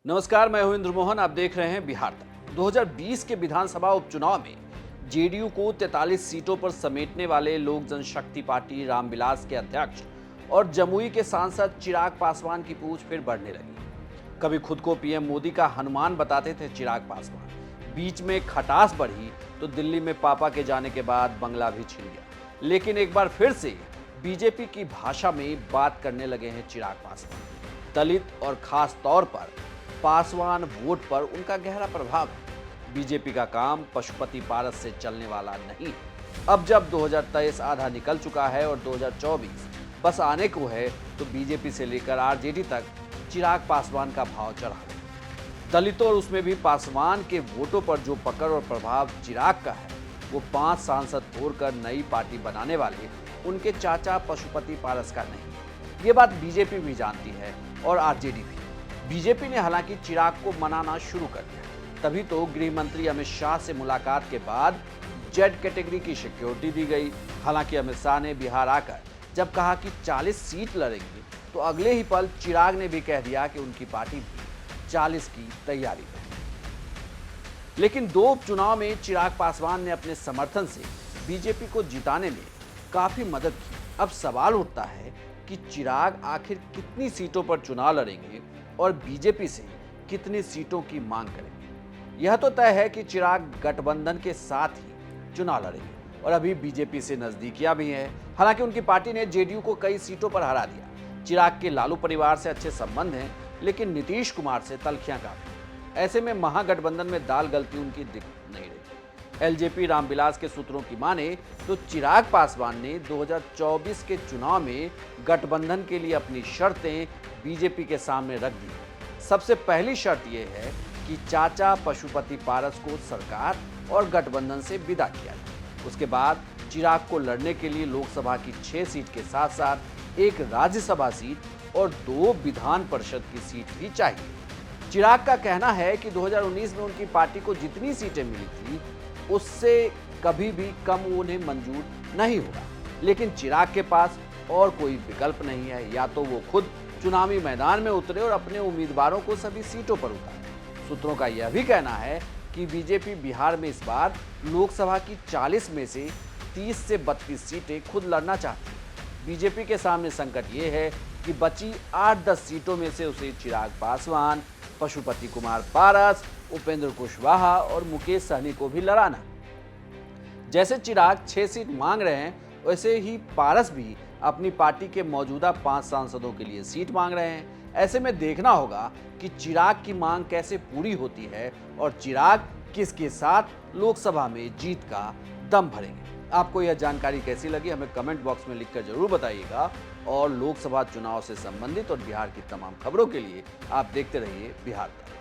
नमस्कार, मैं हूं इंद्र मोहन। आप देख रहे हैं बिहार तक। 2020 के विधानसभा उपचुनाव में जेडीयू को 43 सीटों पर समेटने वाले लोक जनशक्ति पार्टी रामविलास के अध्यक्ष और जमुई के सांसद चिराग पासवान की पूछ फिर बढ़ने लगी। कभी खुद को पीएम मोदी का हनुमान बताते थे चिराग पासवान, बीच में खटास बढ़ी तो दिल्ली में पापा के जाने के बाद बंगला भी छिन गया। लेकिन एक बार फिर से बीजेपी की भाषा में बात करने लगे हैं चिराग पासवान। दलित और खास तौर पर पासवान वोट पर उनका गहरा प्रभाव है। बीजेपी का काम पशुपति पारस से चलने वाला नहीं। अब जब 2023 आधा निकल चुका है और 2024 बस आने को है, तो बीजेपी से लेकर आरजेडी तक चिराग पासवान का भाव चढ़ा है। दलितों और उसमें भी पासवान के वोटों पर जो पकड़ और प्रभाव चिराग का है, वो 5 सांसद तोड़कर नई पार्टी बनाने वाले उनके चाचा पशुपति पारस का नहीं। ये बात बीजेपी भी जानती है और आरजेडी भी। बीजेपी ने हालांकि चिराग को मनाना शुरू कर दिया। तभी तो गृह मंत्री अमित शाह से मुलाकात के बाद जेड कैटेगरी की सिक्योरिटी दी गई। हालांकि अमित शाह ने बिहार आकर जब कहा कि 40 सीट लड़ेंगे, तो अगले ही पल चिराग ने भी कह दिया कि उनकी पार्टी भी 40 की तैयारी में है। लेकिन 2 उपचुनाव में चिराग पासवान ने अपने समर्थन से बीजेपी को जिताने में काफी मदद की। अब सवाल उठता है कि चिराग आखिर कितनी सीटों पर चुनाव लड़ेंगे और बीजेपी से कितनी सीटों की मांग करेंगे। यह तो तय है कि चिराग गठबंधन के साथ ही चुनाव लड़ेंगे और अभी बीजेपी से नजदीकियां भी हैं। हालांकि उनकी पार्टी ने जेडीयू को कई सीटों पर हरा दिया। चिराग के लालू परिवार से अच्छे संबंध हैं, लेकिन नीतीश कुमार से तलखियां काफी। ऐसे में महागठबंधन में दाल गलती उनकी दिख नहीं रही। एलजेपी रामविलास के सूत्रों की माने तो चिराग पासवान ने 2024 के चुनाव में गठबंधन के लिए अपनी शर्तें बीजेपी के सामने रख दी है। सबसे पहली शर्त यह है कि चाचा पशुपति पारस को सरकार और गठबंधन से विदा किया जाए। उसके बाद चिराग को लड़ने के लिए लोकसभा की 6 सीट के साथ साथ एक राज्यसभा सीट और 2 विधान परिषद की सीट भी चाहिए। चिराग का कहना है कि 2019 में उनकी पार्टी को जितनी सीटें मिली थी, उससे कभी भी कम उन्हें मंजूर नहीं होगा। लेकिन चिराग के पास और कोई विकल्प नहीं है। या तो वो खुद चुनावी मैदान में उतरे और अपने उम्मीदवारों को सभी सीटों पर उतारे। सूत्रों का यह भी कहना है कि बीजेपी बिहार में इस बार लोकसभा की 40 में से 30 से 32 सीटें खुद लड़ना चाहती है। बीजेपी के सामने संकट ये है कि बची 8-10 सीटों में से उसे चिराग पासवान, पशुपति कुमार पारस, उपेंद्र कुशवाहा और मुकेश सहनी को भी लड़ाना। जैसे चिराग 6 सीट मांग रहे हैं, वैसे ही पारस भी अपनी पार्टी के मौजूदा 5 सांसदों के लिए सीट मांग रहे हैं। ऐसे में देखना होगा कि चिराग की मांग कैसे पूरी होती है और चिराग किसके साथ लोकसभा में जीत का दम भरेंगे। आपको यह जानकारी कैसी लगी, हमें कमेंट बॉक्स में लिखकर जरूर बताइएगा। और लोकसभा चुनाव से संबंधित और बिहार की तमाम खबरों के लिए आप देखते रहिए बिहार तक।